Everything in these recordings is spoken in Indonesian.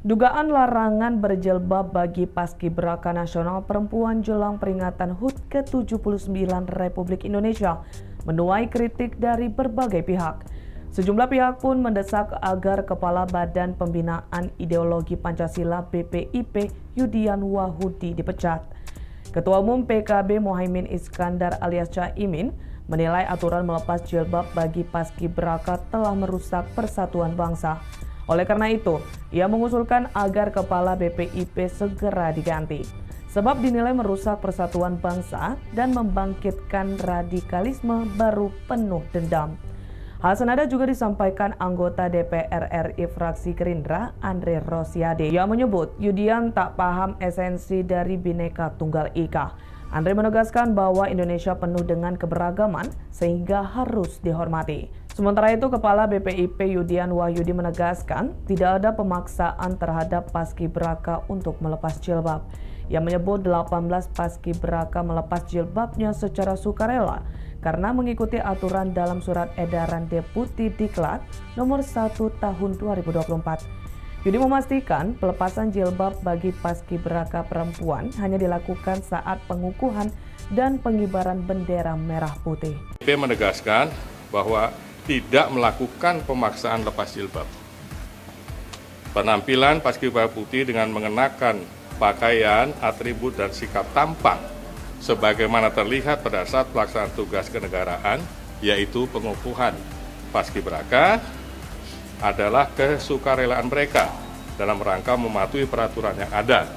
Dugaan larangan berjilbab bagi Paskibraka Nasional Perempuan jelang peringatan HUT ke-79 Republik Indonesia menuai kritik dari berbagai pihak. Sejumlah pihak pun mendesak agar Kepala Badan Pembinaan Ideologi Pancasila BPIP Yudian Wahyudi dipecat. Ketua Umum PKB Muhaimin Iskandar alias Caimin menilai aturan melepas jilbab bagi Paskibraka telah merusak persatuan bangsa. Oleh karena itu, ia mengusulkan agar Kepala BPIP segera diganti, sebab dinilai merusak persatuan bangsa dan membangkitkan radikalisme baru penuh dendam. Hal senada juga disampaikan anggota DPR RI fraksi Gerindra, Andre Rosiade, yang menyebut Yudian tak paham esensi dari Bhinneka Tunggal Ika. Andre menegaskan bahwa Indonesia penuh dengan keberagaman sehingga harus dihormati. Sementara itu, Kepala BPIP Yudian Wahyudi menegaskan tidak ada pemaksaan terhadap Paskibraka untuk melepas jilbab. Ia menyebut 18 Paskibraka melepas jilbabnya secara sukarela karena mengikuti aturan dalam Surat Edaran Deputi Diklat nomor 1 tahun 2024. Yudi memastikan pelepasan jilbab bagi Paskibraka perempuan hanya dilakukan saat pengukuhan dan pengibaran bendera merah putih. BPIP menegaskan bahwa tidak melakukan pemaksaan lepas jilbab. Penampilan Paskibraka putih dengan mengenakan pakaian, atribut, dan sikap tampang sebagaimana terlihat pada saat pelaksanaan tugas kenegaraan, yaitu pengukuhan Paskibraka, adalah kesukarelaan mereka dalam rangka mematuhi peraturan yang ada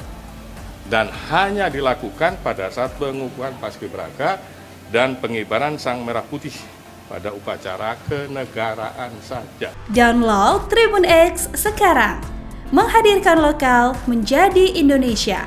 dan hanya dilakukan pada saat pengukuhan Paskibraka dan pengibaran Sang Merah Putih pada upacara kenegaraan saja. Download Tribun X sekarang, menghadirkan lokal menjadi Indonesia.